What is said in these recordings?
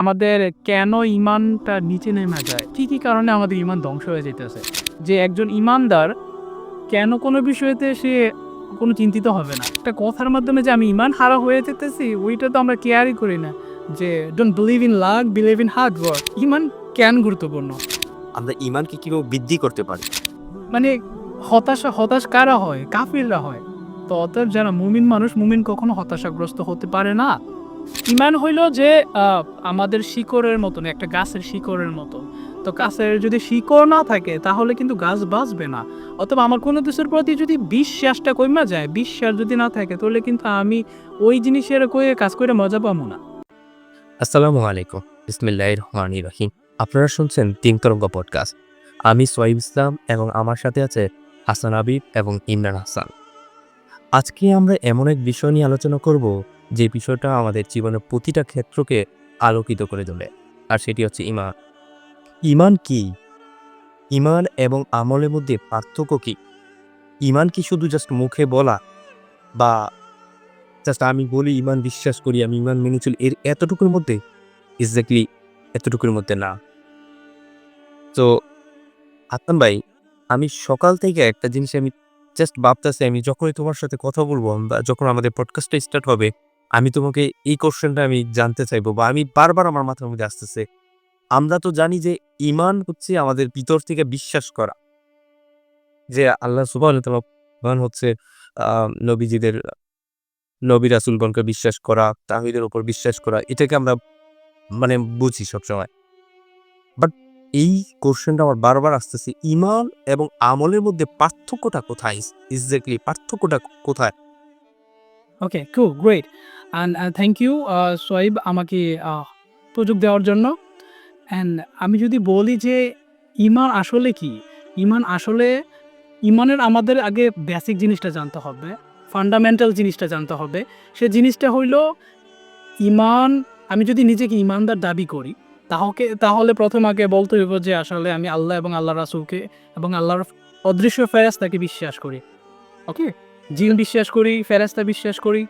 আমাদের কেন ঈমানটা নিচে নেমে যায়? কি কারণে আমাদের ঈমান ধ্বংস হয়ে যাইতেছে? যে একজন ঈমানদার কেন কোনো বিষয়তে সে কোনো চিন্তিত হবে না? একটা কথার মাধ্যমে যে আমি ঈমান হারা হয়ে যেতেছি, ওইটা তো আমরা কেয়ারই করি না। যে don't believe in lakh, believe in hard work. ঈমান কেন গুরুত্বপূর্ণ? আমরা ঈমানকে কিভাবে বৃদ্ধি করতে পারি? মানে হতাশ কারা হয়? কাফিররা হয়। তো অতএব যারা মুমিন মানুষ, মুমিন কখনো হতাশাগ্রস্ত হতে পারে না। ঈমান হইল যে আ আমাদের শিকড়ের মতন, একটা গাছের শিকড়ের মতো। তো গাছের যদি শিকড় না থাকে তাহলে কিন্তু গাছ বাঁচবে না। অথবা আমার কোনো কিছুর প্রতি যদি বিশ্বাসটা কইমা যায়, বিশ্বাস যদি না থাকে তাহলে কিন্তু আমি ওই জিনিসের কাজ কইরা মজা পামু না। আসসালামু আলাইকুম। বিসমিল্লাহির রহমানির রহিম। আপনারা শুনছেন তিন তরঙ্গ পডকাস্ট। আমি সোহাইব ইসলাম এবং আমার সাথে আছে হাসান হাবিব এবং ইমরান হাসান। আজকে আমরা এমন এক বিষয় নিয়ে আলোচনা করব যে বিষয়টা আমাদের জীবনের প্রতিটা ক্ষেত্রকে আলোকিত করে তোলে। আর সেটি হচ্ছে ঈমান। ঈমান কি? ঈমান এবং আমলের মধ্যে পার্থক্য কি? ঈমান কি শুধু জাস্ট মুখে বলা বা জাস্ট আমি বলি ঈমান বিশ্বাস করি, আমি ঈমান মেনে চলি এর এতটুকুর মধ্যে? এক্সাক্টলি এতটুকুর মধ্যে না। তো হাসান ভাই, আমি সকাল থেকে একটা জিনিস আমি জাস্ট ভাবতেছি, আমি যখনই তোমার সাথে কথা বলবো বা যখন আমাদের পডকাস্টটা স্টার্ট হবে, আমি তোমাকে এই কোশ্চেনটা আমি জানতে চাইবো বা আমি বারবার আমার মাথার মধ্যে আসতেছে। আমরা তো জানি যে ঈমান হচ্ছে আমাদের ভিতর থেকে বিশ্বাস করা যে আল্লাহ সুবহানাহু ওয়া তাআলা ঈমান হচ্ছে নবীজিদের নবী রাসূলগণকে বিশ্বাস করা, তাওহীদের উপর বিশ্বাস করা। এটাকে আমরা মানে বুঝি সবসময়। বাট এই কোশ্চেনটা আমার বারবার আসতেছে, ঈমান এবং আমলের মধ্যে পার্থক্যটা কোথায়? এক্সাক্টলি পার্থক্যটা কোথায়? Okay, cool, great. And thank you Sohaib আমাকে সুযোগ দেওয়ার জন্য। অ্যান্ড আমি যদি বলি যে ঈমান আসলে কি? ঈমান আসলে ঈমানের আমাদের আগে বেসিক জিনিসটা জানতে হবে। ফান্ডামেন্টাল জিনিসটা জানতে হবে। সে জিনিসটা হইল ঈমান। আমি যদি নিজেকে ঈমানদার দাবি করি, তাহলে প্রথম আগে বলতে হইব যে আসলে আমি আল্লাহ এবং আল্লাহর রাসূলকে এবং আল্লাহর অদৃশ্য ফেরেশতাকে বিশ্বাস করি। ওকে? জিন বিশ্বাস করি, ফেরেশতা বিশ্বাস করি,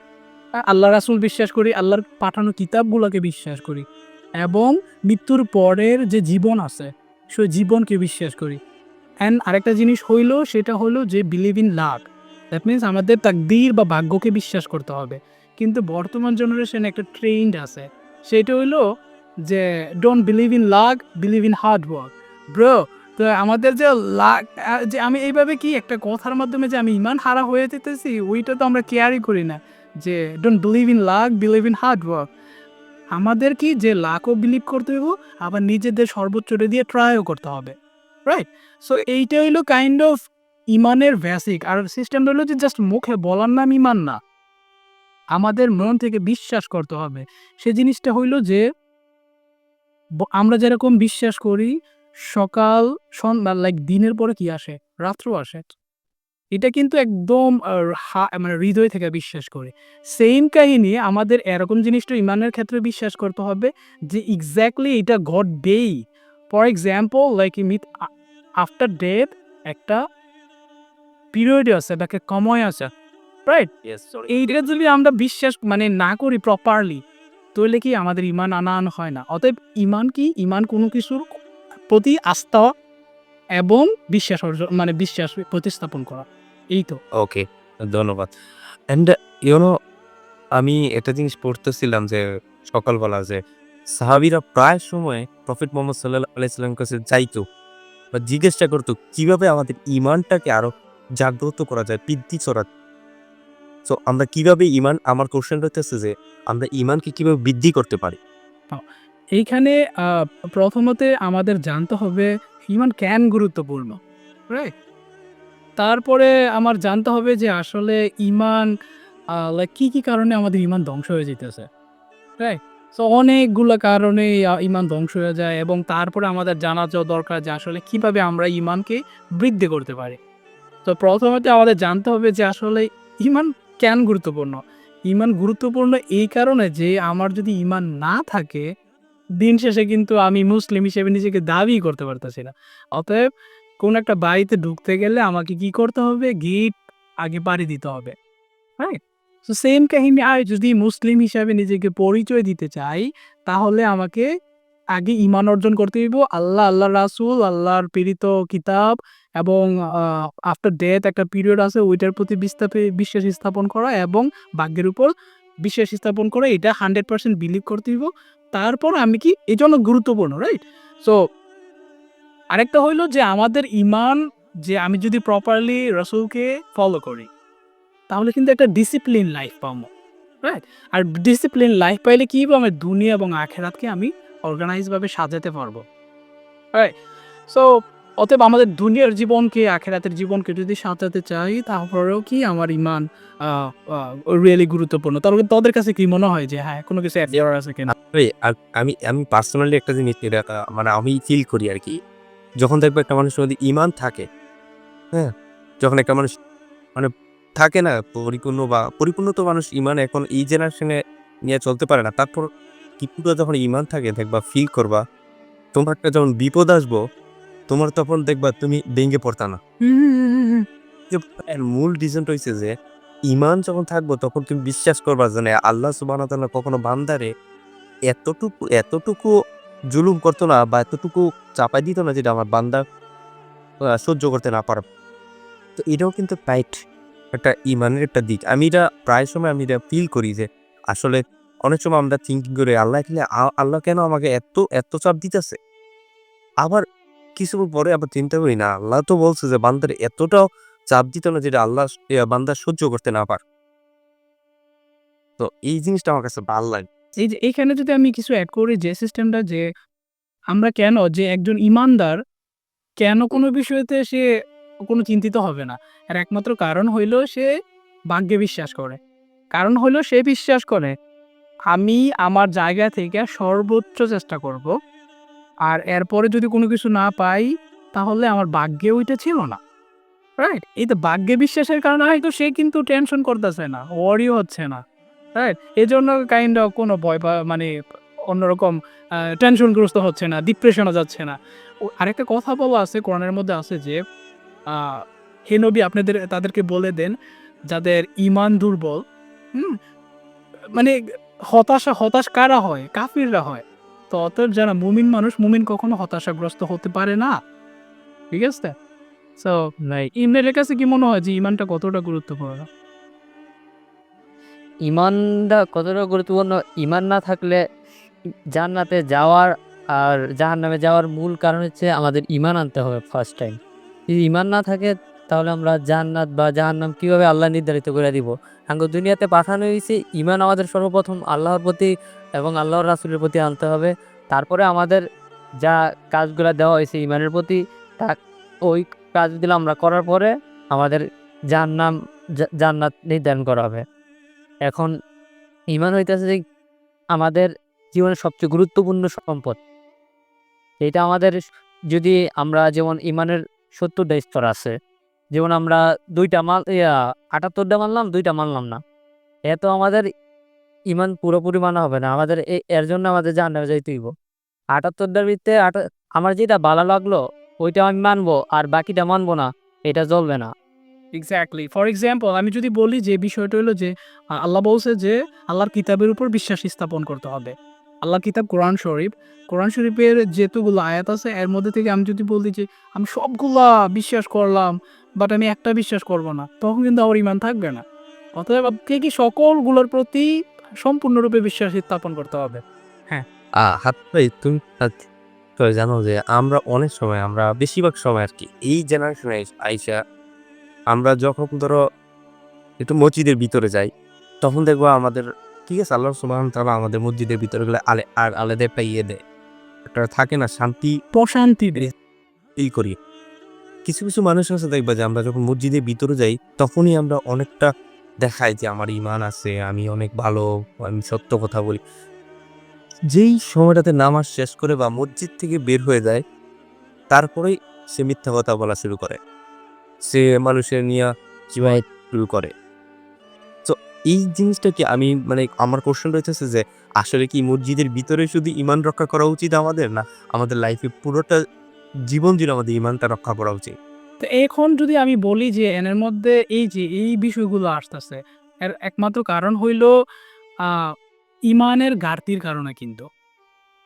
আল্লাহর রাসূল বিশ্বাস করি, আল্লাহর পাঠানো কিতাবগুলোকে বিশ্বাস করি এবং মৃত্যুর পরের যে জীবন আছে, সেই জীবনকে বিশ্বাস করি। অ্যান্ড আরেকটা জিনিস হইল সেটা হলো যে believe in lakh. That means আমাদের তাকদীর বা ভাগ্যকে বিশ্বাস করতে হবে। কিন্তু বর্তমান জেনারেশনে একটা ট্রেন্ড আছে। সেইটা হইলো যে don't believe in lakh, believe in hard work. Bro, তো আমাদের যে লাক যে আমি এইভাবে কি একটা কথার মাধ্যমে যে আমি ঈমান হারা হয়ে যেতেছি, ওইটা তো আমরা কেয়ারই করি না। যে don't believe in lakh, believe in hard work. আমাদের কি যে লাকও বিলিভ করতে হইব, আবার নিজেদের সর্বোচ্চটা দিয়ে ট্রাইও করতে হবে। রাইট? সো এইটা হইলো কাইন্ড অফ ঈমানের বেসিক। আর সিস্টেমটা হলো যে জাস্ট মুখে বলার নাম ঈমান না। আমাদের মন থেকে বিশ্বাস করতে হবে। সে জিনিসটা হইল যে আমরা যেরকম বিশ্বাস করি সকাল সন্ধ্যা লাইক দিনের পরে কি আসে? রাত্র আসে। এটা কিন্তু একদম মানে হৃদয় থেকে বিশ্বাস করি। সেইম কাহিনী আমাদের এরকম জিনিসটা ঈমানের ক্ষেত্রে বিশ্বাস করতে হবে যে এক্সাক্টলি এটা ঘটবেই। For example like after death একটা পিরিয়ড আছে বা একটা সময় আছে। রাইট? Yes, sorry. এইটা যদি আমরা বিশ্বাস মানে না করি প্রপারলি, তাহলে কি আমাদের ঈমান আনান হয় না। অতএব ঈমান কি? ঈমান কোনো কিছুর প্রতি আস্থা এবং বিশ্বাস মানে বিশ্বাস প্রতিস্থাপন করা। এই তো। ওকে, ধন্যবাদ। অ্যান্ড ইউ নো আমি একটা জিনিস পড়তেছিলাম যে সকালবেলা যে সাহাবীরা প্রায় সময় প্রফেট মুহাম্মদ সাল্লাল্লাহু আলাইহি সাল্লামের কাছে যাইতো বা জিজ্ঞাসা করতো কিভাবে আমাদের ঈমানটাকে আরো জাগ্রত করা যায়, বৃদ্ধি করা। সো আমরা কিভাবে ঈমান, আমার কোশ্চেনটা হইতেছে যে আমরা ঈমানকে কিভাবে বৃদ্ধি করতে পারি? আ এইখানে আ প্রথমতে আমাদের জানতে হবে ঈমান কেন গুরুত্বপূর্ণ, রাইট? তারপরে আমার জানতে হবে যে আসলে ঈমান লাইক কি কারণে আমাদের ঈমান ধ্বংস হয়ে যাইতেছে, রাইট? সো অনেকগুলা কারণেই ঈমান ধ্বংস হয়ে যায় এবং তারপরে আমাদের জানা দরকার যে আসলে কিভাবে আমরা ঈমানকে বৃদ্ধি করতে পারি। তো প্রথমত আমাদের জানতে হবে যে আসলে ঈমান কেন গুরুত্বপূর্ণ? ঈমান গুরুত্বপূর্ণ এই কারণে যে আমার যদি ঈমান না থাকে, দিন শেষে কিন্তু আমি মুসলিম হিসেবে নিজেকে দাবিই করতে পারতেছি না। অতএব কোন একটা বাড়িতে ঢুকতে গেলে আমাকে কি করতে হবে? গেট আগে পাড়ি দিতে হবে। রাইট? তো সেম কাহিনী যদি মুসলিম হিসাবে নিজেকে পরিচয় দিতে চাই, তাহলে আমাকে আগে ঈমান অর্জন করতে হইব আল্লাহ, আল্লাহর রাসূল, আল্লাহর প্রেরিত কিতাব এবং আফটার ডেথ একটা পিরিয়ড আছে ওইটার প্রতি বিশ্বাস স্থাপন করা এবং ভাগ্যের উপর বিশ্বাস স্থাপন করা, এটা 100% বিলিভ করতে হইব। তারপর আমি কি এজন্য গুরুত্বপূর্ণ, রাইট? সো আরেকটা হইলো যে আমাদের ঈমান, যে আমি যদি প্রপারলি রাসূলকে ফলো করি, তাহলে কিন্তু একটা ডিসিপ্লিন লাইফ পাবো, রাইট? আর ডিসিপ্লিন লাইফ পাইলে কি হবে, আমার দুনিয়া এবং আখেরাতকে আমি অর্গানাইজভাবে সাজাতে পারবো, রাইট? সো অতএব আমাদের দুনিয়ার জীবনকে, আখেরাতের জীবনকে যদি সাজাতে চাই, তারপরেও কি আমার ঈমান রিয়েলি গুরুত্বপূর্ণ। তাহলে তোদের কাছে কি মনে হয় যে হ্যাঁ, কোনো কিছু অ্যাড করার আছে কিনা? আসলে আমি আমি পার্সোনালি একটা জিনিস এটা মানে আমি ফিল করি আর কি, যখন দেখবো একটা মানুষের মধ্যে ঈমান থাকে, হ্যাঁ? যখন একটা মানুষ মানে থাকে না পরিপূর্ণ তো মানুষ ঈমান এখন এই জেনারেশনে নিয়ে চলতে পারে না। তারপর কিছুটা যখন ঈমান থাকে দেখবা ফিল করবা, তোমার একটা যখন বিপদ আসবো, তোমার তখন দেখবা তুমি ভেঙে পড়তা না। যে এর মূল রিজনটা হইছে যে ঈমান যখন থাকবো তখন তুমি বিশ্বাস করবা যে না, আল্লাহ সুবহানাহু ওয়া তাআলা কখনো বান্দারে এতটুকু জুলুম করতো না বা এতটুকু চাপাই দিত না যেটা আমার বান্দা সহ্য করতে না পারে। তো এটাও কিন্তু রাইট একটা ঈমানের একটা দিক। আমি এটা প্রায় সময় আমি এটা ফিল করি যে আসলে অনেক সময় আমরা থিংকিং করি আল্লাহ কেন আমাকে এত চাপ দিতেছে? আবার কিছুক্ষণ পরে আবার চিন্তা করি না, আল্লাহ তো বলছে যে বান্দার এতটাও চাপ দিত না যেটা আল্লাহ বান্দা সহ্য করতে না পারে। তো এই জিনিসটা আমার কাছে ভাল লাগে। এই যে এইখানে যদি আমি কিছু এড করি, যে সিস্টেমটা যে আমরা কেন, যে একজন ঈমানদার কেন কোনো বিষয়তে সে কোনো চিন্তিত হবে না? এর একমাত্র কারণ হইল সে ভাগ্যে বিশ্বাস করে। কারণ হইল সে বিশ্বাস করে আমি আমার জায়গা থেকে সর্বোচ্চ চেষ্টা করব। আর এরপরে যদি কোনো কিছু না পাই, তাহলে আমার ভাগ্যে ওইটা ছিল না। রাইট? এই তো ভাগ্যে বিশ্বাসের কারণে হয়তো সে কিন্তু টেনশন করতেছে না, ওয়ারিও হচ্ছে না। রাইট? এজন্য কাইন্ড অফ কোনো ভয় মানে অন্যরকম টেনশনগ্রস্ত হচ্ছে না, ডিপ্রেশনে যাচ্ছে না। আরেকটা কথা বলা আছে, কোরআনের মধ্যে আছে যে আ হে নবী, তাদেরকে বলে দেন যাদের ঈমান দুর্বল, হুম? মানে হতাশ কারা হয়? কাফিররা হয়। তো অতএব যারা মুমিন মানুষ, মুমিন কখনো হতাশাগ্রস্ত হতে পারে না। ঠিক আছে? সো ইমনের কাছে কি মনে হয় যে ঈমানটা কতটা গুরুত্বপূর্ণ? ঈমানটা কতটা গুরুত্বপূর্ণ? ঈমান না থাকলে জান্নাতে যাওয়ার আর জাহান্নামে যাওয়ার মূল কারণ হচ্ছে আমাদের ঈমান আনতে হবে ফার্স্ট টাইম। যদি ঈমান না থাকে তাহলে আমরা জান্নাত বা জাহান্নাম কিভাবে আল্লাহ নির্ধারিত করে দিব? দুনিয়াতে পাঠানো হইছে ঈমান আমাদের সর্বপ্রথম আল্লাহর প্রতি এবং আল্লাহর রাসূলের প্রতি আনতে হবে। তারপরে আমাদের যা কাজগুলা দেওয়া হয়েছে ঈমানের প্রতি, তা ওই কাজগুলো আমরা করার পরে আমাদের জাহান্নাম জান্নাত নির্ধারণ করা হবে। এখন ঈমান হইতেছে যে আমাদের জীবনের সবচেয়ে গুরুত্বপূর্ণ সম্পদ। এটা আমাদের যদি আমরা যেমন ঈমানের ৭০ টা স্তর আছে। যেমন আমরা ২ টা ৭৮ টা মানলাম, ২ টা মানলাম না। এ তো আমাদের ঈমান পুরোপুরি মানা হবে না। আমাদের এর জন্য আমাদের জাহান্নামে যাইতে হইব। ৭৮ টার ভিতরে আমার যেটা ভালো লাগলো ওইটা আমি মানবো আর বাকিটা মানবো না। এটা চলবে না। এক্সাক্টলি। ফর এক্সাম্পল আমি যদি বলি যে বিষয়টা হলো যে আল্লাহ বলছে যে আল্লাহর কিতাবের উপর বিশ্বাস স্থাপন করতে হবে। আল্লাহর কিতাব কোরআন শরীফ। কোরআন শরীফের যেতগুলো আয়াত আছে এর মধ্যে থেকে আমি যদি বলি যে আমি সবগুলা বিশ্বাস করলাম, বাট আমি একটা বিশ্বাস করব না, তখন কিন্তু আমার ঈমান থাকবে না। অতএব আপনাকে কি সকলগুলোর প্রতি সম্পূর্ণরূপে বিশ্বাস স্থাপন করতে হবে। হ্যাঁ। হাত ভাই তুমি তো জানো যে আমরা অনেক সময় আমরা বেশিরভাগ সময় আরকি এই জেনারেশনে আইসা আমরা যখন ধরো একটু মসজিদের ভিতরে যাই, তখন দেখবো আমাদের ঠিক আছে আল্লাহ সুবহানাহু ওয়া তাআলা আমাদের মসজিদের ভিতরে গেলে আলাদা একটা ইয়ে দেয়। একটা থাকে না শান্তি প্রশান্তি দেয়। ফিল করি। কিছু মানুষ আছে দেখবা যে আমরা যখন মসজিদের ভিতরে যাই তখনই আমরা অনেকটা দেখাই যে আমার ঈমান আছে, আমি অনেক ভালো, আমি সত্য কথা বলি। যেই সময়টাতে নামাজ শেষ করে বা মসজিদ থেকে বের হয়ে যায়, তারপরেই সে মিথ্যা কথা বলা শুরু করে। সে মানুষের নিয়া কিভাবে রাইট। শুরু করে। তো এই জিনিসটা কি আমি মানে আমার কোশ্চেন রইতেছে যে আসলে কি মসজিদের ভিতরে শুধু ঈমান রক্ষা করা উচিত আমাদের? না আমাদের লাইফে পুরোটা জীবন জুড়ে আমাদের ঈমানটা রক্ষা করা উচিত? তো এখন যদি আমি বলি যে এনের মধ্যে এই যে এই বিষয়গুলো আসতেছে, এর একমাত্র কারণ হইল ইমানের ঘাটতির কারণে কিন্তু।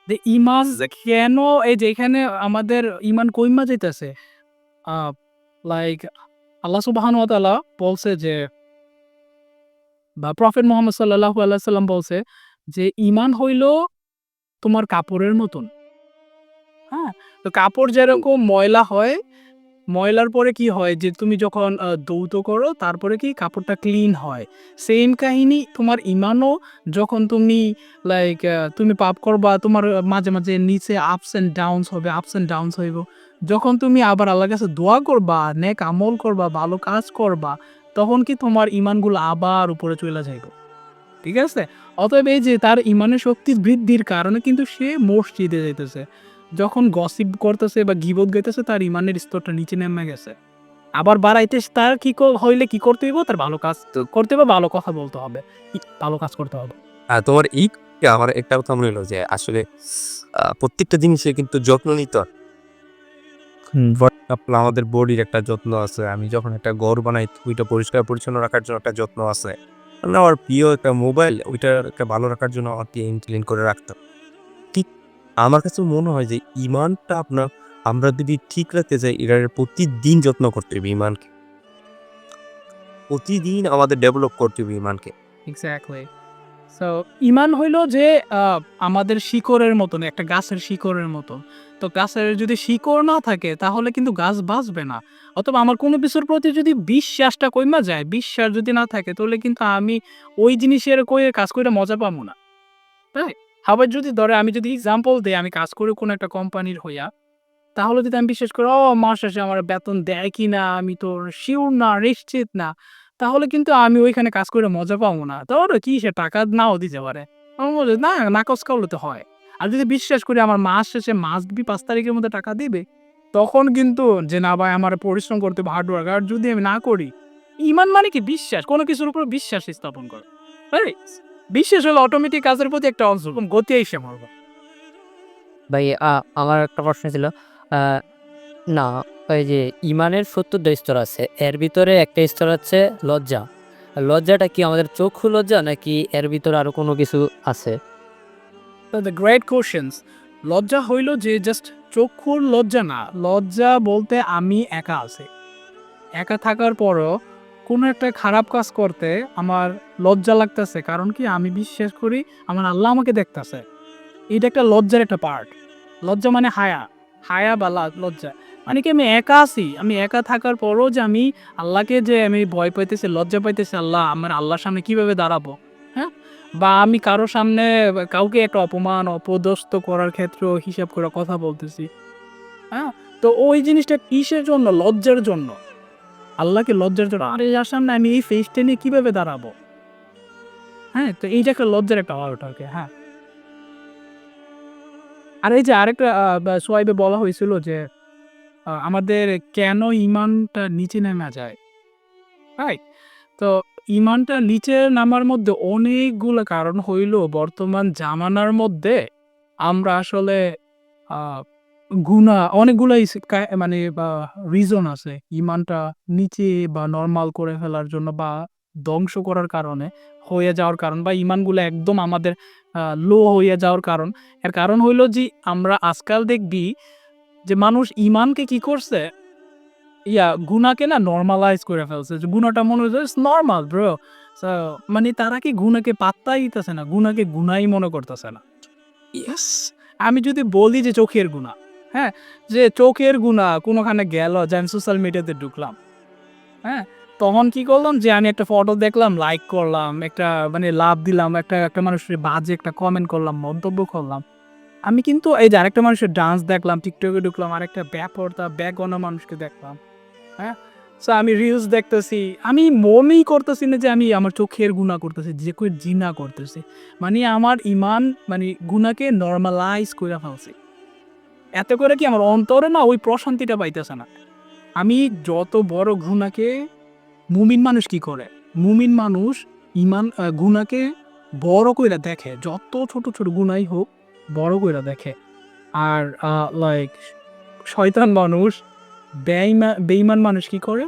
যে ইমান কেন এই যে এখানে আমাদের ইমান কইমা যাইতেছে, লাইক আল্লাহ সুবহানাহু ওয়া তাআলা বলছে যে, বা প্রফেট মুহাম্মদ সাল্লাল্লাহু আলাইহি ওয়াসাল্লাম বলছে যে ইমান হইল তোমার কাপড়ের মতন। হ্যাঁ? তো কাপড় যেরকম ময়লা হয়, ময়লার পরে কি হয় যে তুমি যখন ধৌত করো তারপরে কি কাপড়টা ক্লিন হয়। সেম কাহিনী তোমার ইমানও, যখন তুমি লাইক তুমি পাপ করবা তোমার মাঝে, মাঝে নিচে আপস অ্যান্ড ডাউনস হবে, আপস অ্যান্ড ডাউনস হইব। যখন তুমি আবার আল্লাহর কাছে দোয়া করবা, নেক আমল করবা, ভালো কাজ করবা, তখন কি তোমার ইমানগুলো আবার উপরে চইলা যাইব। ঠিক আছে? অতএব এই যে তার ইমানের শক্তি বৃদ্ধির কারণে কিন্তু সে মসজিদে যাইতেছে। যখন গসিপ করতেছে বা গীবত গাইতেছে তার ইমানের স্তরটা নিচে নেমে গেছে। আবার বাড়াইতে তার কি হইলে কি করতে হইব? তার ভালো কাজ করতে হবে, ভালো কথা বলতে হবে। ভালো কাজ করতে হবে। তোমার আমার একটা কথা মনে হলো যে আসলে প্রত্যেকটা জিনিসের কিন্তু যত্ন নিতে হয়। ফর এক্সাম্পল আমাদের বডির একটা যত্ন আছে। আমি যখন একটা ঘর বানাই ওইটা পরিষ্কার পরিচ্ছন্ন রাখার জন্য একটা যত্ন আছে। মানে আমার প্রিয় একটা মোবাইল ওইটার একটা ভালো রাখার জন্য আমাকে ক্লিন করে রাখতে হবে। ঠিক আমার কাছে মনে হয় যে ইমানটা আমরা যদি ঠিক রাখতে চাই এটার প্রতিদিন যত্ন করতে হবে ইমানকে। প্রতিদিন আমাদের ডেভেলপ করতে হবে ইমানকে। এক্সাক্টলি। সো ইমান হইল যে আমাদের শিকড়ের মতন, একটা গাছের শিকড়ের মতন। তো গাছের যদি শিকড় না থাকে তাহলে কিন্তু গাছ বাঁচবে না। অথবা আমার কোনো কিছুর প্রতি যদি বিশ্বাসটা কইমা যায়, বিশ্বাস যদি না থাকে তাহলে কিন্তু আমি ওই জিনিসের কাজ কইরা মজা পামু না। রাইট? আবার যদি ধরে আমি যদি এক্সাম্পল দেই, আমি কাজ করি কোনো একটা কোম্পানির হইয়া, তাহলে যদি আমি বিশ্বাস করি মাস শেষে আমার বেতন দেয় কিনা আমি তো সিউর না, নিশ্চিত না, তাহলে কিন্তু আমি ওইখানে কাজ করে মজা পাবো না। তাহলে কি সে টাকা নাও দিতে পারে। আমি বলি না, নাকচ করলে তো হয়। আর যদি বিশ্বাস করি আমার মাস শেষে মাস্ট বি ৫ তারিখের মধ্যে টাকা দিবে, তখন কিন্তু যে না ভাই আমার পরিশ্রম করতে হবে, হার্ড ওয়ার্ক। আর যদি আমি না করি, ইমান মানে কি বিশ্বাস, কোনো কিছুর উপর বিশ্বাস স্থাপন করা। রাইট? বিশ্বাস হলে অটোমেটিক কাজের প্রতি একটা গতি এসে পড়বে। ভাই আমার একটা প্রশ্ন ছিল, আ না, ওই যে ইমানের ৭০ টা স্তর আছে। এর ভিতরে একটা স্তর হচ্ছে লজ্জা। লজ্জাটা কি আমাদের চক্ষু লজ্জা নাকি এর ভিতরে আরো কোনো কিছু আছে? The great questions. লজ্জা হইল যে জাস্ট চক্ষুর লজ্জা না। লজ্জা বলতে আমি একা আছি। একা থাকার পরও কোনো একটা খারাপ কাজ করতে আমার লজ্জা লাগতেছে। কারণ কি আমি বিশ্বাস করি আমার আল্লাহ আমাকে দেখতাছে। এটা একটা লজ্জার একটা পার্ট। লজ্জা মানে হায়া। হায়া বা লজ্জা। মানে কি আমি একা আছি। আমি একা থাকার পরও যে আমি আল্লাহকে যে আমি ভয় পাইতেছি, লজ্জা পাইতেছি, আমার আল্লাহর সামনে কিভাবে দাঁড়াবো? হ্যাঁ? বা আমি কারো সামনে কাউকে একটা অপমান, অপদস্থ করার ক্ষেত্রেও হিসাব করে কথা বলতেছি। হ্যাঁ? তো ওই জিনিসটা কিসের জন্য? লজ্জার জন্য। আল্লাহকে লজ্জার জন্য। আরে যার সামনে আমি এই ফেসটা নিয়ে কিভাবে দাঁড়াবো? হ্যাঁ? তো এইটা একটা লজ্জার একটা পার্ট আরকি। হ্যাঁ। আর এই যে আরেকটা সোয়াইবে বলা হয়েছিল যে আমাদের কেন ইমানটা নিচে নেমে যায়, রাইট? তো ইমানটা নিচে নামার মধ্যে অনেকগুলো কারণ হইল বর্তমান জামানার মধ্যে আমরা আসলে আ অনেকগুলাই মানে বা রিজন আছে ইমানটা নিচে বা নরমাল করে ফেলার জন্য বা ধ্বংস করার কারণে হয়ে যাওয়ার কারণ বা ইমানগুলো একদম আমাদের লো হয়ে যাওয়ার কারণ। এর কারণ হইল যে আমরা আজকাল দেখবি যে মানুষ ইমানকে কি করছে? গুনাহকে না নরমালাইজ করে ফেলছে। যে গুনাহটা মনে হচ্ছে ইটস নরমাল ব্রো। সো মানে তারা কি গুনাহকে পাত্তাই দিতেছে না। গুনাহকে গুনাহই মনে করতেছে না। ইয়েস! আমি যদি বলি যে চোখের গুনাহ, হ্যাঁ? যে চোখের গুনাহ কোনখানে গেল যে আমি সোশ্যাল মিডিয়াতে ঢুকলাম, হ্যাঁ? তখন কি করলাম যে আমি একটা ফটো দেখলাম, লাইক করলাম, একটা মানে লাভ দিলাম, একটা মানুষের বাজে একটা কমেন্ট করলাম, মন্তব্য করলাম। আমি কিন্তু এই যে আরেকটা মানুষের ডান্স দেখলাম, টিকটকে ঢুকলাম, আরেকটা বেপরদা বেগনা মানুষকে দেখলাম। হ্যাঁ? সো আমি রিলস দেখতেছি। আমি মনেই করতেছি না যে আমি আমার চোখের গুনাহ করতেছি, যে কই জিনা করতেছি। মানে আমার ইমান মানে গুনাহকে নরমালাইজ কইরা ফেলছি। এতে করে কি আমার অন্তরে না ওই প্রশান্তিটা পাইতেছে না। আমি যত বড় গুনাহকে মুমিন মানুষ কি করে? মুমিন মানুষ গুনাহকে বড় কইরা দেখে। যত ছোট, ছোট গুনাহই হোক বড় কইরা দেখে। আর লাইক শয়তান মানুষ, বেঈমান মানুষ কি করে?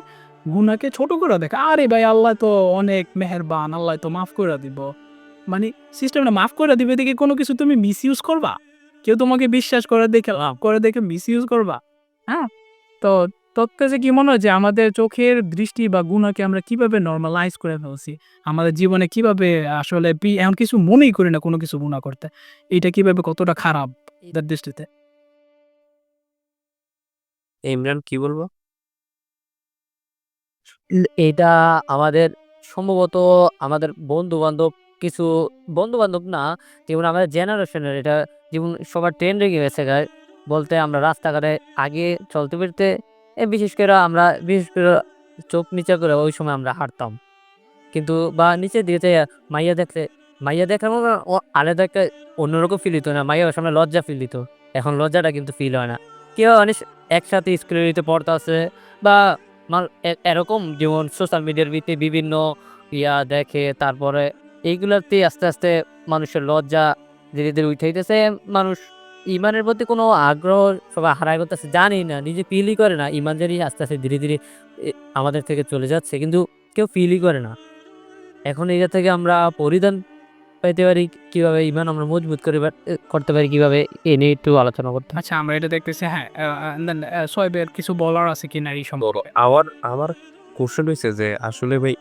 গুনাহকে ছোট করে দেখে। আরে ভাই আল্লাহ তো অনেক মেহেরবান, আল্লাহ তো মাফ করে দিব। মানে সিস্টেমটা মাফ করে দিবে দেখে কোনো কিছু তুমি মিসইউজ করবা? কেউ তোমাকে বিশ্বাস করে দেখে লাভ করে দেখে মিসইউজ করবা? হ্যাঁ? তো তোর কাছে কি মনে হয় যে আমাদের চোখের দৃষ্টি বা গুনাহকে আমরা কিভাবে নরমালাইজ করে ফেলছি? আমাদের জীবনে কিভাবে আসলে এমন কিছু মনেই করি না কোনো কিছু গুনাহ করতে। এইটা কিভাবে কতটা খারাপ তার দৃষ্টিতে? ইমরান কি বলবো? এটা আমাদের সম্ভবত আমাদের বন্ধু-বান্ধব কিছু বন্ধু-বান্ধব না, যেমন আমাদের জেনারেশনের এটা যেমন সবার ট্রেন্ড লেগে গেছে বলতে আমরা রাস্তাঘাটে আগে চলতে ফিরতে বিশেষ করে চোখ নিচা করে ওই সময় আমরা হাঁটতাম। কিন্তু বা নিচের দিকে যাইয়া মাইয়া দেখার মতো আলাদা একটা অন্যরকম ফিল হইতো না। মাইয়ার সামনে লজ্জা ফিল দিত। এখন লজ্জাটা কিন্তু ফিল হয় না। কেউ একসাথে স্কুলে পড়তাছে বা এরকম যেমন সোশ্যাল মিডিয়ার ভিত্তি বিভিন্ন দেখে, তারপরে এইগুলাতেই আস্তে, আস্তে মানুষের লজ্জা ধীরে, ধীরে উইঠাইতেছে। মানুষ ইমানের প্রতি কোনো আগ্রহ সবাই হারায় ফেলতেছে। জানি না, নিজে ফিলই করে না। ইমান জানি আস্তে, আস্তে ধীরে, ধীরে আমাদের থেকে চলে যাচ্ছে। কিন্তু কেউ ফিলই করে না। এখন এটা থেকে আমরা পরিধান পাইতে পারি কিভাবে, ইমান আমরা মজবুত করতে পারি কিভাবে, এ নিয়ে একটু আলোচনা করতে হবে। আচ্ছা আমরা এটা দেখতেছি হ্যাঁ, দেন সোহেবের কিছু বলার আছে কিনা এই সম্পর্কে? আমার কোশ্চেন হইছে যে আসলে ভাই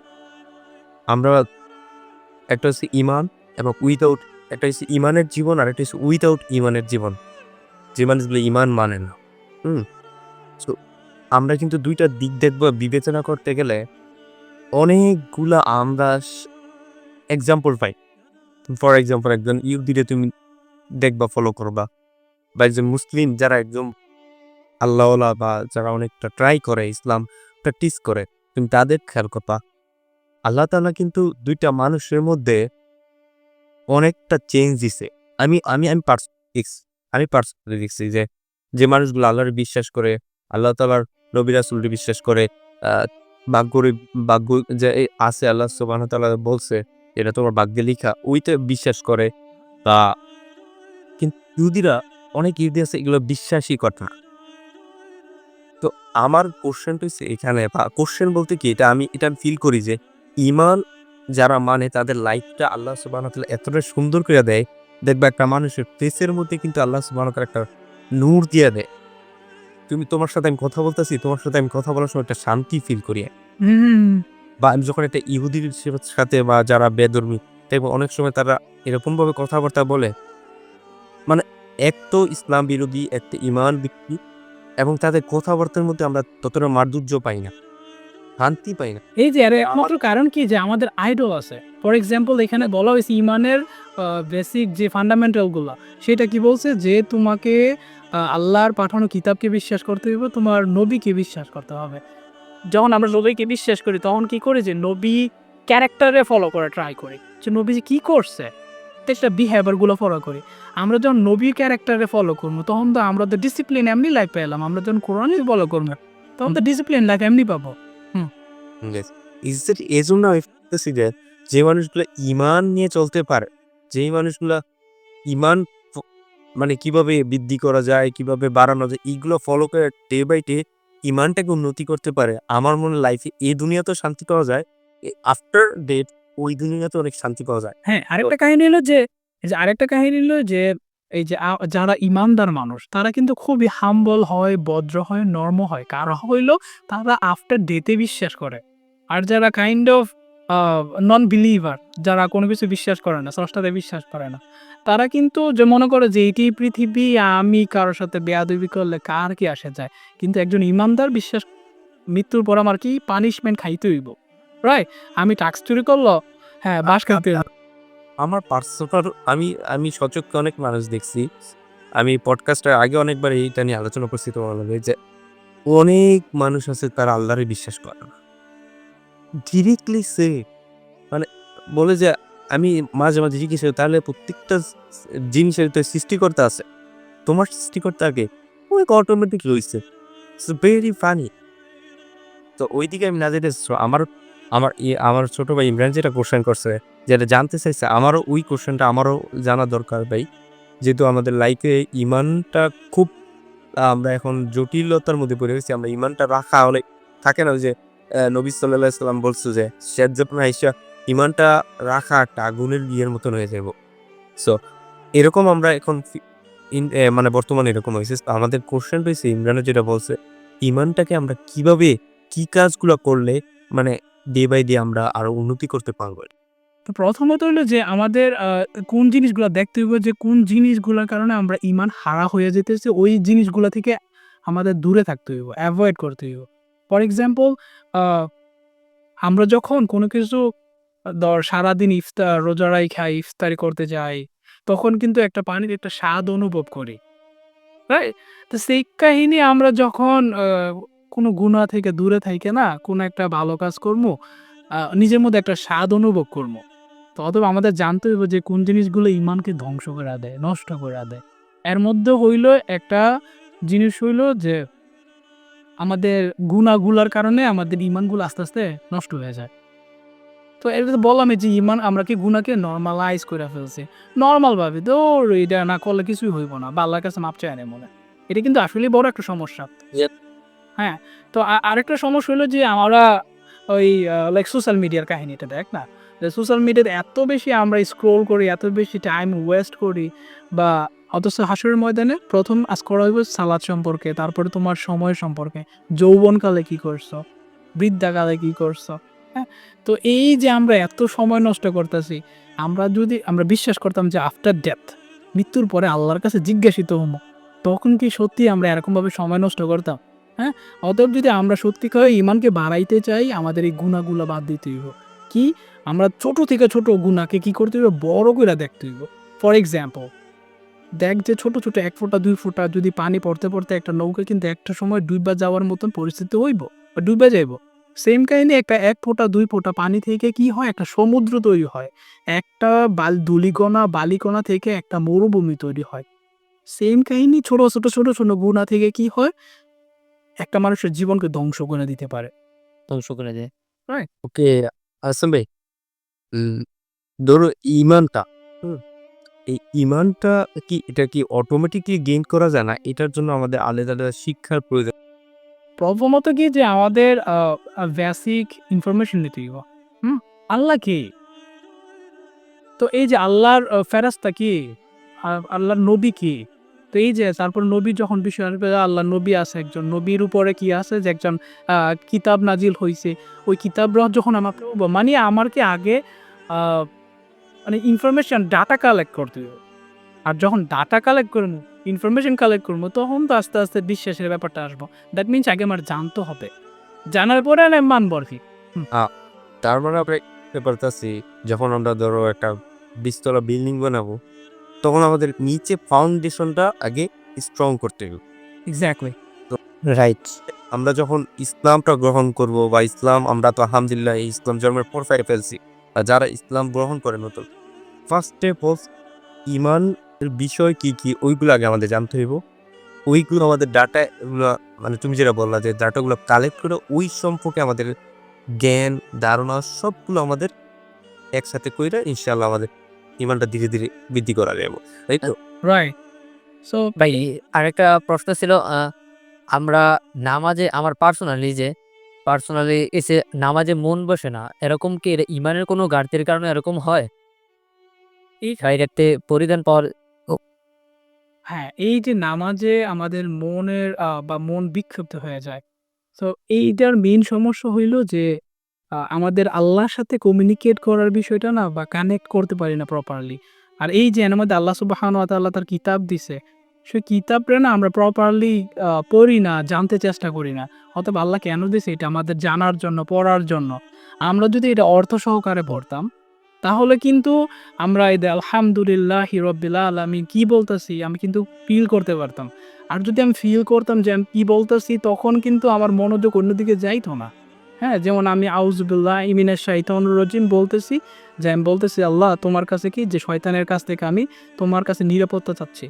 আমরা একটা হচ্ছে ইমান এবং উইথআউট, একটা হচ্ছে ইমানের জীবন আর একটা হচ্ছে উইথআউট ইমানের জীবন। যে মানুষগুলো ইমান মানে না। হুম? সো আমরা কিন্তু ২ টা দিক দেখবো বিবেচনা করতে গেলে অনেকগুলা আমরা এক্সাম্পল পাই। ফর এক্সাম্পল একজন ইহুদিরে তুমি দেখবা, ফলো করবা, বা একজন মুসলিম যারা একদম আল্লাহওয়ালা বা যারা অনেকটা ট্রাই করে ইসলাম প্র্যাকটিস করে, তুমি তাদের খেয়াল করবা। আল্লাহ তাআলা কিন্তু ২ টা মানুষের মধ্যে অনেকটা চেঞ্জ দিছে। আমি আমি আমি পার্স দেখছি আমি পার্সোনালি দেখছি যে, যে মানুষগুলো আল্লাহরে বিশ্বাস করে, আল্লাহ তাআলার নবী রাসূলরে বিশ্বাস করে, আ ভাগ্যরে ভাগ্য যে আছে আল্লাহ সুবহানাহু ওয়া তাআলা বলছে, এটা তোমার ভাগ্যে লিখা, ওইটা বিশ্বাস করে। বা কিন্তু ইহুদিরা, অনেক ইহুদি আছে এগুলো বিশ্বাসই করে না। তো আমার কোশ্চেনটা হচ্ছে এখানে, বা কোশ্চেন বলতে কি, এটা আমি ফিল করি যে ঈমান যারা মানে তাদের লাইফটা আল্লাহ সুবহানাহু ওয়া তাআলা এতটা সুন্দর করে দেয়, দেখবা একটা মানুষের ফেসের মধ্যে কিন্তু আল্লাহ সুবহানাহু ওয়া তাআলা একটা নূর দিয়ে দেয়। তোমার সাথে আমি কথা বলতেছি, তোমার সাথে আমি কথা বলার সময় একটা শান্তি ফিল করি। হুম। বা আমি যখন একটা ইহুদির সাথে বা যারা বেধর্মী, দেখবো অনেক সময় তারা এরকমভাবে কথাবার্তা বলে, মানে এক তো ইসলাম বিরোধী, একটা ঈমান বিরোধী, এবং তাদের কথাবার্তার মধ্যে আমরা ততটা মাধুর্য পাই না, শান্তি পাই না। এই যে এর একমাত্র কারণ কি যে আমাদের আইডল আছে। ফর এক্সাম্পল এখানে বলা হয়েছে ইমানের বেসিক যে ফান্ডামেন্টাল গুলা সেটা কি বলছে যে তোমাকে আল্লাহর পাঠানো কিতাবকে বিশ্বাস করতে হবে, তোমার নবীকে বিশ্বাস করতে হবে। যখন আমরা নবীকে বিশ্বাস করি তখন কি করি যে নবী ক্যারেক্টারে ফলো করে ট্রাই করি। যে নবী যে কি করছে প্রত্যেকটা বিহেভিয়ার গুলো ফলো করি। আমরা যখন নবীর ক্যারেক্টারে ফলো করবো তখন তো আমরা তো ডিসিপ্লিন এমনি লাইফ পেলাম। আমরা যখন কোরআনই ফলো করবো তখন তো ডিসিপ্লিন লাইফ এমনি পাবো। হুম। Yes. এজন্য আমি বলতেছি যে, যে মানুষগুলো ঈমান নিয়ে চলতে পারে, যেই মানুষগুলা ঈমান মানে কিভাবে বৃদ্ধি করা যায়, কিভাবে বাড়ানো যায়, এইগুলো ফলো করে ডে বাই ডে ঈমানটাকে উন্নতি করতে পারে। আমার মনে হয় লাইফে এই দুনিয়াতেও শান্তি পাওয়া যায়। আফটার ডেথ ওই দুনিয়াতে অনেক শান্তি পাওয়া যায়। হ্যাঁ, তো আরেকটা কাহিনী হলো যে এই যে আরেকটা কাহিনী হলো যে এই যে যারা ইমানদার মানুষ তারা কিন্তু খুবই হাম্বল হয়, ভদ্র হয়, নরম হয়। কারণ হইলো তারা আফটার ডেথ এ বিশ্বাস করে। আর যারা kind of a non believer যারা কোনো কিছু বিশ্বাস করে না, স্রষ্টাতে বিশ্বাস করে না। তারা কিন্তু যে মনে করে যে এটিই পৃথিবী, আমি কারো সাথে বেয়াদবি করলে কার কি আসে যায়। কিন্তু একজন ইমানদার বিশ্বাস মৃত্যুর পর আমার কি পানিশমেন্ট খাইতে হইব। রাইট? আমি টাস্ক চুরি করল, হ্যাঁ, বাঁশ খাইতে হইব। আমার পার্সোনাল, আমি আমি সচক্ষে অনেক মানুষ দেখছি। আমি পডকাস্টের আগে অনেকবার এইটা নিয়ে আলোচনা করছি তোমার লগে যে, অনেক মানুষ আছে তারা আল্লাহরে বিশ্বাস করে না। ডিরেক্টলি সে মানে বলে যে, আমি মাঝে, মাঝে জিজ্ঞেস করি তাহলে প্রত্যেকটা জিনিসের তো সৃষ্টিকর্তা আছে। তোমার সৃষ্টিকর্তা কে? ও এক অটোমেটিক রইছে। It's very funny. তো ওইদিকে আমি না যেতে আমার আমার আমার ছোট ভাই ইমরান যেটা কোয়েশ্চেন করছে, যেটা জানতে চাইছে, আমারও ওই কোয়েশ্চেনটা আমারও জানা দরকার ভাই। যেহেতু আমাদের লাইফে ঈমানটা খুব আমরা এখন জটিলতার মধ্যে পড়ে গেছি। আমরা ঈমানটা রাখা অনেক থাকে না যে নবী সাল্লাল্লাহু আলাইহি সাল্লাম বলছে যে শেষ যখন আইসা ইমানটা রাখা একটা আগুনের ইয়ের মতন হয়ে যাব। সো এরকম আমরা এখন মানে বর্তমানে এরকম হয়েছে। তো আমাদের কোশ্চেন রয়েছে ইমরানও যেটা বলছে, ইমানটাকে আমরা কিভাবে কি কাজগুলো করলে মানে ডে বাই ডে আমরা আরো উন্নতি করতে পারবো? তো প্রথমত হইলো যে আমাদের কোন জিনিসগুলা দেখতে হইব যে কোন জিনিসগুলার কারণে আমরা ঈমান হারা হয়ে যেতেছি, ওই জিনিসগুলা থেকে আমাদের দূরে থাকতে হইব, এভয়েড করতে হইব। ফর এক্সাম্পল আ আমরা যখন কোনো কিছু সারাদিন রোজা খাই, ইফতারি করতে যাই, তখন কিন্তু একটা পানির একটা স্বাদ অনুভব করি। রাইট? তো সেই কাহিনী আমরা যখন কোনো গুনাহ থেকে দূরে থাইকা না কোনো একটা ভালো কাজ কর্মু, নিজের মধ্যে একটা স্বাদ অনুভব করমু। তো অতএব আমাদের জানতে হইব যে কোন জিনিসগুলো ঈমানকে ধ্বংস কইরা দেয়, নষ্ট কইরা দেয়। এর মধ্যে হইল একটা জিনিস হইল যে আমাদের গুনাহগুলার কারণে আমাদের ঈমানগুলো আস্তে, আস্তে নষ্ট হয়ে যায়। তো এটা তো বললামই যে ঈমান আমরা কি গুনাহকে নরমালাইজ কইরা ফেলছি। নরমাল ভাবে ধুর এটা না করলে কিছুই হইব না বা আল্লাহর কাছে মাপ চাইয়া নেমু না। এটা কিন্তু আসলেই বড় একটা সমস্যা। Yep. হ্যাঁ? তো আরেকটা সমস্যা হলো যে আমরা ওই লাইক সোশ্যাল মিডিয়ার কাহিনীটা দেখ না? যে সোশ্যাল মিডিয়াতে এত বেশি আমরা স্ক্রল করি, এত বেশি টাইম ওয়েস্ট করি বা অথচ হাসরের ময়দানে ১ম আজ করা হইব সালাত সম্পর্কে, তারপরে তোমার সময় সম্পর্কে। যৌবনকালে কি করছো? বৃদ্ধাকালে কি করছো? হ্যাঁ? তো এই যে আমরা এত সময় নষ্ট করতেছি, আমরা বিশ্বাস করতাম যে আফটার ডেথ, মৃত্যুর পরে আল্লাহর কাছে জিজ্ঞাসিত হমু, তখন কি সত্যি আমরা এরকমভাবে সময় নষ্ট করতাম? হ্যাঁ? অতএব যদি আমরা সত্যিকারে ঈমানকে বাড়াইতে চাই, আমাদের এই গুনাহগুলা বাদ দিতে হইব। কি? আমরা ছোট থেকে ছোট গুনাহকে কি করতে হইব? বড় কইরা দেখতে হইব। ফর এক্সাম্পল, দেখ যে ছোট, ছোট ১ ফোঁটা ২ ফোঁটা যদি পানি পড়তে, পড়তে একটা নৌকা কিন্তু একটা সময় ডুইবা যাওয়ার মতন পরিস্থিতি হইব বা ডুইবা যাইব। সেম কাহিনী একটা ১ ফোঁটা ২ ফোঁটা পানি থেকে কি হয়? একটা সমুদ্র তৈরি হয়। একটা ধূলিকণা, বালিকণা থেকে একটা মরুভূমি তৈরি হয়। সেম কাহিনী ছোট, ছোট গুনাহ থেকে কি হয়? একটা মানুষের জীবনকে ধ্বংস করে দিতে পারে। ধ্বংস করে দেয়। রাইট? ওকে, আসম ভাই, উম ধরো ইমানটা, হুম? এই ইমানটা এটা কি অটোমেটিক্যালি গেইন করা যায় না? এটার জন্য আমাদের আলাদা, আলাদা শিক্ষার প্রয়োজন। প্রথমত কি যে আমাদের বেসিক ইনফরমেশন নিতে হইব। হুম? আল্লাহ কে? তো এই যে আল্লাহর ফেরেশতা কে? আল্লাহর নবী কে? তো এই যে তারপর নবী যখন বিষয় আসবে, আল্লাহর নবী আছে একজন। নবীর উপরে কি আছে যে একজন আ কিতাব নাজিল হইছে। ওই কিতাবরা যখন আমরা পড়ব, মানে আমাকে আগে আ মানে ইনফরমেশন ডাটা কালেক্ট করতে হবে। আর যখন ডাটা কালেক্ট করমু, ইনফরমেশন কালেক্ট করমু, তখন তো আস্তে, আস্তে বিশ্বাসের ব্যাপারটা আসবো। দ্যাট মিনস আগে আমার জানতে হবে। জানার পরে আমি মানবো আরকি। হুম। আ তার মানে আমরা দেখতে পারতাছি যখন আমরা ধরো একটা ২০ তলা বিল্ডিং বানাবো, তখন আমাদের নিচে ফাউন্ডেশনটা আগে স্ট্রং করতে হবে। এক্সাক্টলি। রাইট। আমরা যখন ইসলামটা গ্রহণ করব বা আমরা তো আলহামদুলিল্লাহ এই ইসলাম জন্মের পর পেয়ে ফেলছি। আর যারা ইসলাম গ্রহণ করে নতুন, ফার্স্ট স্টেপ অফ ঈমান এর বিষয় কি, কি ওইগুলো আগে আমাদের জানতে হইব। ওইগুলো আমাদের ডাটা এগুলা মানে তুমি যেটা বললা যে ডাটাগুলো কালেক্ট করে ওই সম্পর্কে আমাদের জ্ঞান, ধারণা সবগুলো আমাদের একসাথে কইরা ইনশাআল্লাহ আমাদের ঈমানটা ধীরে, ধীরে বৃদ্ধি করা যাইব। তাই তো? রাইট। সো ভাই আরেকটা প্রশ্ন ছিল আমরা নামাজে আমার পার্সোনালি এসে নামাজে মন বসে না। এরকম কি এটা ঈমানের কোনো ঘাটতির কারণে এরকম হয়? এই ডাইরেক্টে পরিধান পাওয়ার ও হ্যাঁ, এই যে নামাজে আমাদের মনের বা মন বিক্ষিপ্ত হয়ে যায়। সো এইটার মেইন সমস্যা হইল যে আমাদের আল্লাহর সাথে কমিউনিকেট করার বিষয়টা না বা কানেক্ট করতে পারি না প্রপারলি। আর এই যে এর মধ্যে আল্লাহ সুবহানাহু ওয়া তাআলা তার কিতাব দিছে। সেই কিতাবটা না আমরা প্রপারলি পড়ি না, জানতে চেষ্টা করি না। অতএব আল্লাহ কেন দিছে এটা আমাদের জানার জন্য, পড়ার জন্য। আমরা যদি এটা অর্থ সহকারে পড়তাম, তাহলে কিন্তু আমরা এই যে আলহামদুলিল্লাহি রাব্বিল আলামিন কি বলতাছি আমি কিন্তু ফিল করতে পারতাম। আর যদি আমি ফিল করতাম যে আমি কি বলতাছি, তখন কিন্তু আমার মনোযোগ অন্যদিকে যাইতো না। হ্যাঁ? যেমন আমি আউযুবিল্লাহি মিনাশ শাইতানির রাজিম বলতেছি, যে আমি বলতেছি আল্লাহ তোমার কাছে কি যে শয়তানের কাছ থেকে আমি তোমার কাছে নিরাপত্তা চাচ্ছি।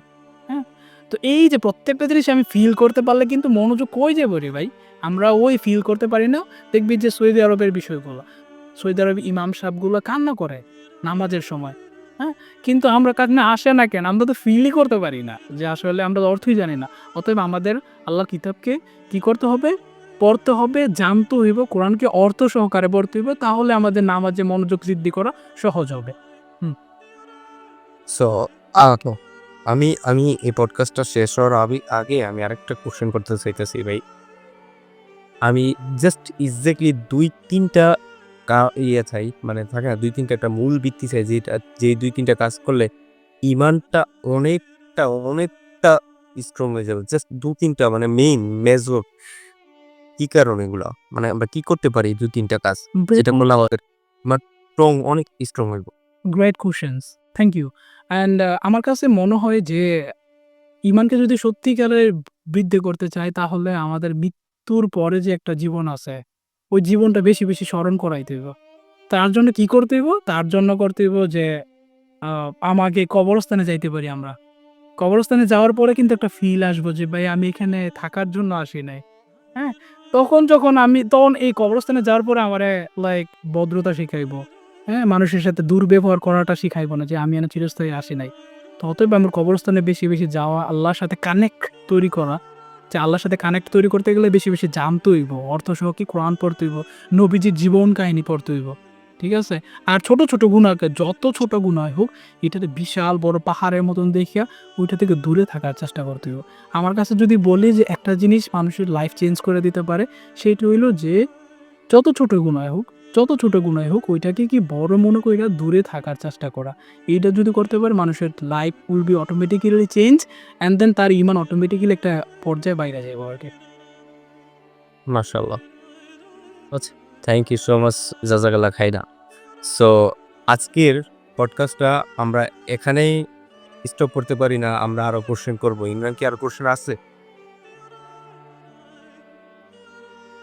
হ্যাঁ? তো এই যে প্রত্যেকটা জিনিস আমি ফিল করতে পারলে কিন্তু মনোযোগ কই যাবো রে ভাই? আমরা ওই ফিল করতে পারি না। দেখবি যে সৌদি আরবের বিষয়গুলো। সৌদি আরবে ইমাম সাহেবগুলো কান্না করে নামাজের সময়। হ্যাঁ? কিন্তু আমরা কান্না আসে না কেন? আমরা তো ফিলই করতে পারি না যে আসলে আমরা তো অর্থই জানি না। অতএব আমাদের আল্লাহর কিতাবকে কি করতে হবে? পড়তে হবে, জানতে হইব, কোরআনকে অর্থ সহকারে পড়তে হইব, তাহলে আমাদের নামাজে মনোযোগ বৃদ্ধি করা সহজ হবে। সো আমি আমি এই পডকাস্টটা শেষ হওয়ার আগে আমি আরেকটা কোশ্চেন করতে চাইতেছি ভাই। আমি জাস্ট এক্স্যাক্টলি ২-৩টা চাই, মানে থাকে না ২-৩টা একটা মূল ভিত্তি চাই, যে ২-৩টা কাজ করলে ইমানটা অনেকটা স্ট্রং হয়ে যাবে। জাস্ট ২-৩টা মানে মেইন মেজর কি কারণ এগুলা? মানে আমরা কি করতে পারি ২-৩টা কাজ যেটা করলে আমাদের ইমান অনেক স্ট্রং হইব? Great questions, thank you. And আমার কাছে মনে হয় যে ইমানকে যদি সত্যিকারের বৃদ্ধি করতে চাই, তাহলে আমাদের মৃত্যুর পরে যে একটা জীবন আছে, ওই জীবনটা বেশি বেশি স্মরণ করাইতে হইব। তার জন্য কি করতে হইব? তার জন্য করতে হইব যে আমাকে কবরস্থানে যাইতে পারি আমরা। কবরস্থানে যাওয়ার পরে কিন্তু একটা ফিল আসবো যে ভাই আমি এখানে থাকার জন্য আসি নাই। হ্যাঁ? তখন এই কবরস্থানে যাওয়ার পরে আমারে লাইক ভদ্রতা শিখাইবো। হ্যাঁ? মানুষের সাথে দুর্ব্যবহার করাটা শিখাইবো না যে আমি এখানে চিরস্থায়ী আসি নাই। তো অতএব আমার কবরস্থানে বেশি বেশি যাওয়া, আল্লাহর সাথে কানেক্ট তৈরি করা। যে আল্লাহর সাথে কানেক্ট তৈরি করতে গেলে বেশি বেশি জানতে হইব। অর্থসহ কি কোরআন পড়তে হইব, নবীজির জীবন কাহিনী পড়তে হইব। ঠিক আছে? আর ছোট, ছোট গুনাহকে যত ছোট গুনাহ হোক, এটাতে বিশাল বড় পাহাড়ের মতন দেখিয়া ওইটা থেকে দূরে থাকার চেষ্টা করতে হইব। আমার কাছে যদি বলি যে একটা জিনিস মানুষের লাইফ চেঞ্জ করে দিতে পারে, সেটা হইল যে যত ছোট গুনাহ হোক ওইটাকে কি বড় মনে কইরা দূরে থাকার চেষ্টা করা। এইটা যদি করতে পারে মানুষের life will be automatically change, and then তার ইমান অটোমেটিক্যালি একটা পর্যায়ে বাইরে যাইব আরকি। মাশাআল্লাহ। আচ্ছা, থ্যাংক ইউ সো মাচ জাযাকাল্লাহ খাইরা। সো আজকের পডকাস্টটা আমরা এখানেই স্টপ করতে পারি না, আমরা আরো কোশ্চেন করব। ইমরান কি আরো কোশ্চেন আছে?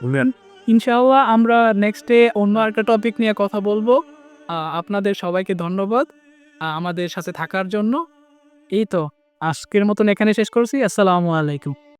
ইমরান? ইনশাআল্লাহ আমরা নেক্সট ডে অন্য একটা টপিক নিয়ে কথা বলবো। আপনাদের সবাইকে ধন্যবাদ আমাদের সাথে থাকার জন্য। এই তো আজকের মতন এখানে শেষ করছি। আসসালামু আলাইকুম।